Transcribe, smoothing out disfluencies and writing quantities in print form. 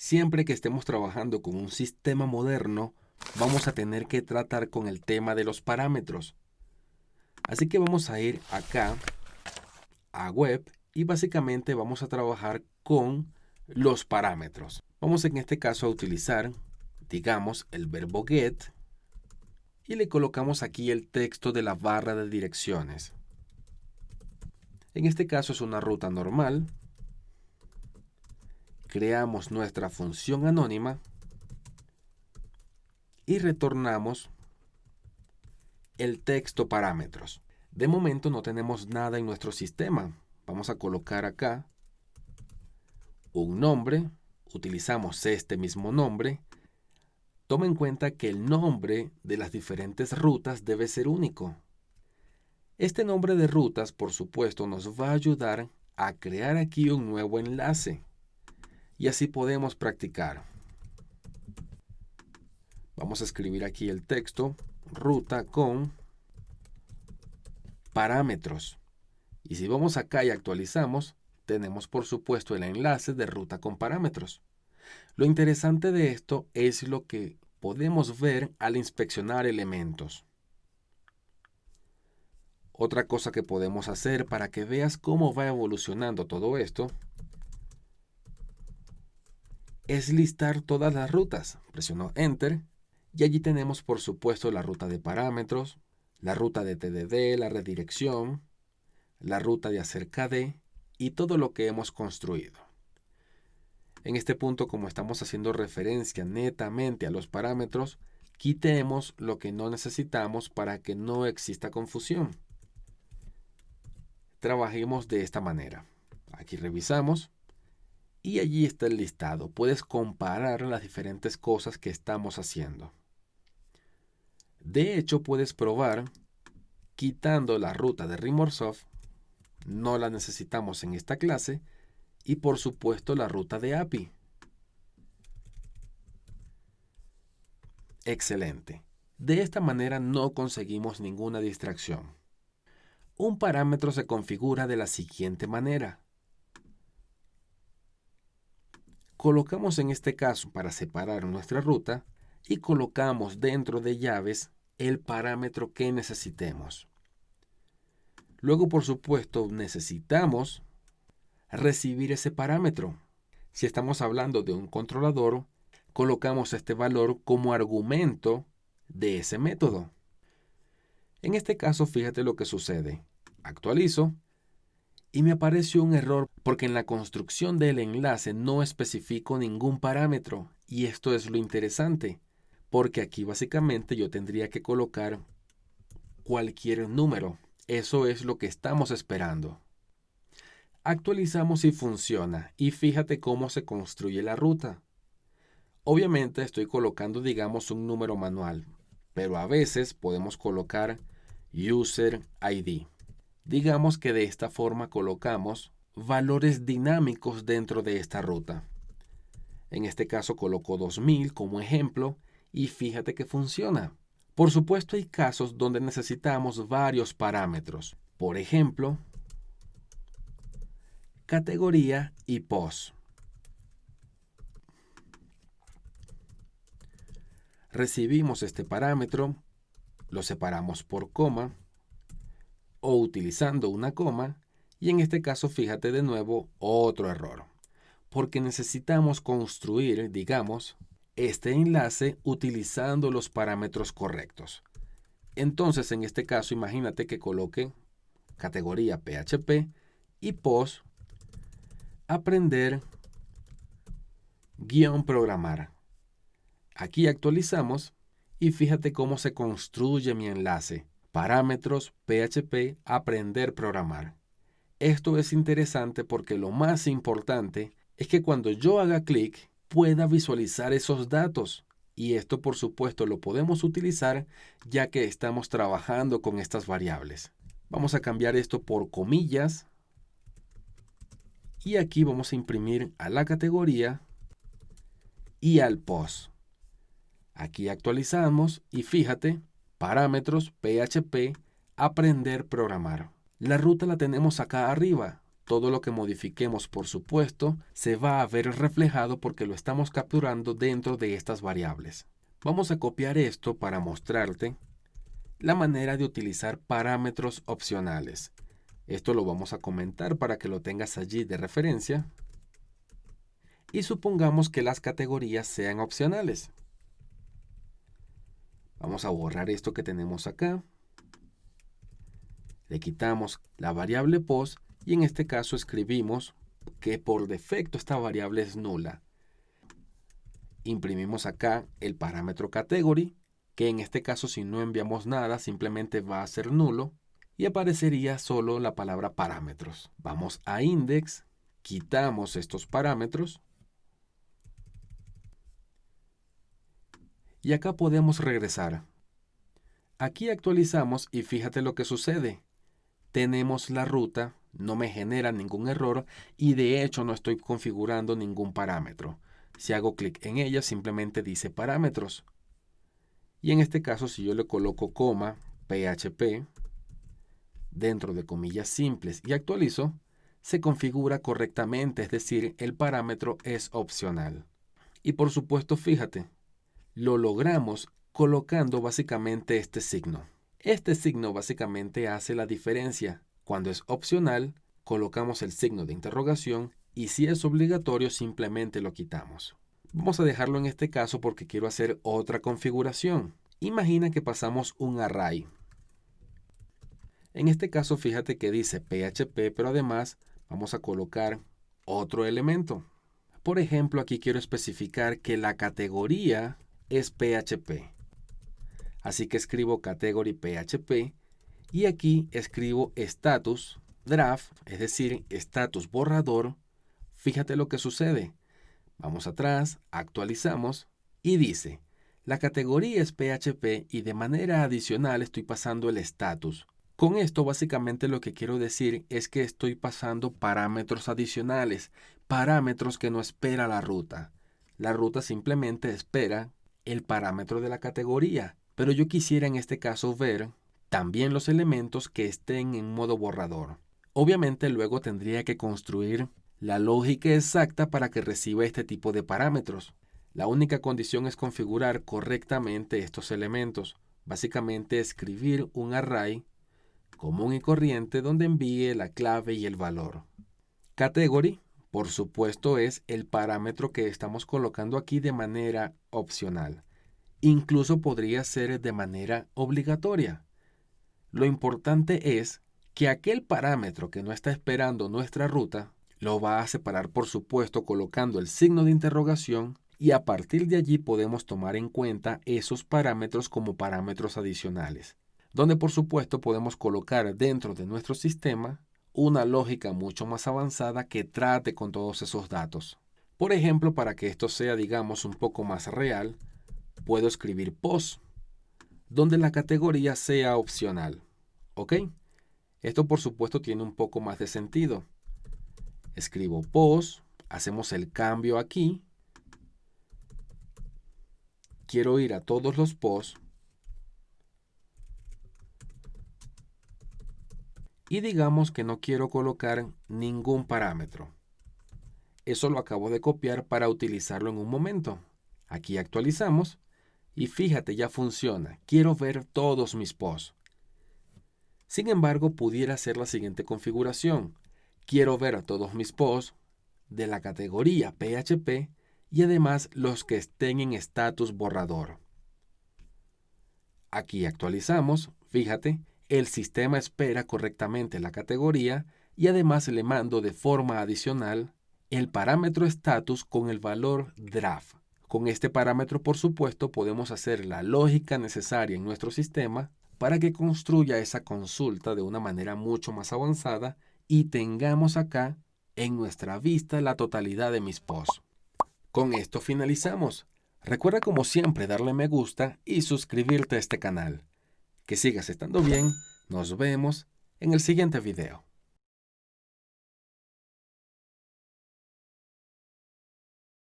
Siempre que estemos trabajando con un sistema moderno, vamos a tener que tratar con el tema de los parámetros. Así que vamos a ir acá a Web y básicamente vamos a trabajar con los parámetros. Vamos en este caso a utilizar, digamos, el verbo get y le colocamos aquí el texto de la barra de direcciones. En este caso es una ruta normal. Creamos nuestra función anónima y retornamos el texto parámetros. De momento no tenemos nada en nuestro sistema. Vamos a colocar acá un nombre. Utilizamos este mismo nombre. Toma en cuenta que el nombre de las diferentes rutas debe ser único. Este nombre de rutas, por supuesto, nos va a ayudar a crear aquí un nuevo enlace. Y así podemos practicar. Vamos a escribir aquí el texto, ruta con parámetros. Y si vamos acá y actualizamos, tenemos por supuesto el enlace de ruta con parámetros. Lo interesante de esto es lo que podemos ver al inspeccionar elementos. Otra cosa que podemos hacer para que veas cómo va evolucionando todo esto es listar todas las rutas. Presiono Enter y allí tenemos por supuesto la ruta de parámetros, la ruta de TDD, la redirección, la ruta de acerca de y todo lo que hemos construido. En este punto, como estamos haciendo referencia netamente a los parámetros, quitemos lo que no necesitamos para que no exista confusión. Trabajemos de esta manera. Aquí revisamos y allí está el listado. Puedes comparar las diferentes cosas que estamos haciendo. De hecho, puedes probar quitando la ruta de Rimorsoft. No la necesitamos en esta clase. Y por supuesto la ruta de API. Excelente. De esta manera no conseguimos ninguna distracción. Un parámetro se configura de la siguiente manera. Colocamos en este caso para separar nuestra ruta y colocamos dentro de llaves el parámetro que necesitemos. Luego, por supuesto, necesitamos recibir ese parámetro. Si estamos hablando de un controlador, colocamos este valor como argumento de ese método. En este caso, fíjate lo que sucede. Actualizo y me apareció un error porque en la construcción del enlace no especifico ningún parámetro. Y esto es lo interesante, porque aquí básicamente yo tendría que colocar cualquier número. Eso es lo que estamos esperando. Actualizamos y funciona. Y fíjate cómo se construye la ruta. Obviamente estoy colocando, digamos, un número manual, pero a veces podemos colocar User ID. Digamos que de esta forma colocamos valores dinámicos dentro de esta ruta. En este caso coloco 2000 como ejemplo y fíjate que funciona. Por supuesto hay casos donde necesitamos varios parámetros. Por ejemplo, categoría y post. Recibimos este parámetro, lo separamos por coma o utilizando una coma y en este caso fíjate de nuevo otro error porque necesitamos construir, digamos, este enlace utilizando los parámetros correctos. Entonces en este caso imagínate que coloque categoría PHP y post aprender programar. Aquí actualizamos y fíjate cómo se construye mi enlace. Parámetros, PHP, aprender programar. Esto es interesante porque lo más importante es que cuando yo haga clic pueda visualizar esos datos. Y esto por supuesto lo podemos utilizar ya que estamos trabajando con estas variables. Vamos a cambiar esto por comillas. Y aquí vamos a imprimir a la categoría y al post. Aquí actualizamos y fíjate, parámetros, PHP, aprender programar. La ruta la tenemos acá arriba. todo lo que modifiquemos, por supuesto, se va a ver reflejado porque lo estamos capturando dentro de estas variables. Vamos a copiar esto para mostrarte la manera de utilizar parámetros opcionales. Esto lo vamos a comentar para que lo tengas allí de referencia. Y supongamos que las categorías sean opcionales. Vamos a borrar esto que tenemos acá. Le quitamos la variable post y en este caso escribimos que por defecto esta variable es nula. Imprimimos acá el parámetro category, que en este caso si no enviamos nada simplemente va a ser nulo y aparecería solo la palabra parámetros. Vamos a index, quitamos estos parámetros y acá podemos regresar. Aquí actualizamos y fíjate lo que sucede. Tenemos la ruta, no me genera ningún error y de hecho no estoy configurando ningún parámetro. Si hago clic en ella simplemente dice parámetros. Y en este caso si yo le coloco coma, PHP, dentro de comillas simples y actualizo, se configura correctamente, es decir, el parámetro es opcional. Y por supuesto, fíjate, lo logramos colocando básicamente este signo. Este signo básicamente hace la diferencia. Cuando es opcional, colocamos el signo de interrogación y si es obligatorio, simplemente lo quitamos. Vamos a dejarlo en este caso porque quiero hacer otra configuración. Imagina que pasamos un array. En este caso, fíjate que dice PHP, pero además vamos a colocar otro elemento. Por ejemplo, aquí quiero especificar que la categoría es PHP. Así que escribo category PHP y aquí escribo status draft, es decir, status borrador. Fíjate lo que sucede. Vamos atrás, actualizamos y dice, la categoría es PHP y de manera adicional estoy pasando el status. Con esto básicamente lo que quiero decir es que estoy pasando parámetros adicionales, parámetros que no espera la ruta. La ruta simplemente espera el parámetro de la categoría, pero yo quisiera en este caso ver también los elementos que estén en modo borrador. Obviamente luego tendría que construir la lógica exacta para que reciba este tipo de parámetros. La única condición es configurar correctamente estos elementos. Básicamente escribir un array común y corriente donde envíe la clave y el valor. Category, por supuesto, es el parámetro que estamos colocando aquí de manera opcional. Incluso podría ser de manera obligatoria. Lo importante es que aquel parámetro que no está esperando nuestra ruta lo va a separar, por supuesto, colocando el signo de interrogación y a partir de allí podemos tomar en cuenta esos parámetros como parámetros adicionales, donde por supuesto podemos colocar dentro de nuestro sistema una lógica mucho más avanzada que trate con todos esos datos. Por ejemplo, para que esto sea, digamos, un poco más real, puedo escribir post, donde la categoría sea opcional. ¿Ok? Esto por supuesto tiene un poco más de sentido. Escribo post, hacemos el cambio aquí. Quiero ir a todos los posts. Y digamos que no quiero colocar ningún parámetro. Eso lo acabo de copiar para utilizarlo en un momento. Aquí actualizamos y fíjate, ya funciona. Quiero ver todos mis posts. Sin embargo, pudiera hacer la siguiente configuración. Quiero ver todos mis posts de la categoría PHP y además los que estén en status borrador. Aquí actualizamos, fíjate, el sistema espera correctamente la categoría y además le mando de forma adicional el parámetro status con el valor draft. Con este parámetro, por supuesto, podemos hacer la lógica necesaria en nuestro sistema para que construya esa consulta de una manera mucho más avanzada y tengamos acá en nuestra vista la totalidad de mis posts. Con esto finalizamos. Recuerda como siempre darle me gusta y suscribirte a este canal. Que sigas estando bien, nos vemos en el siguiente video.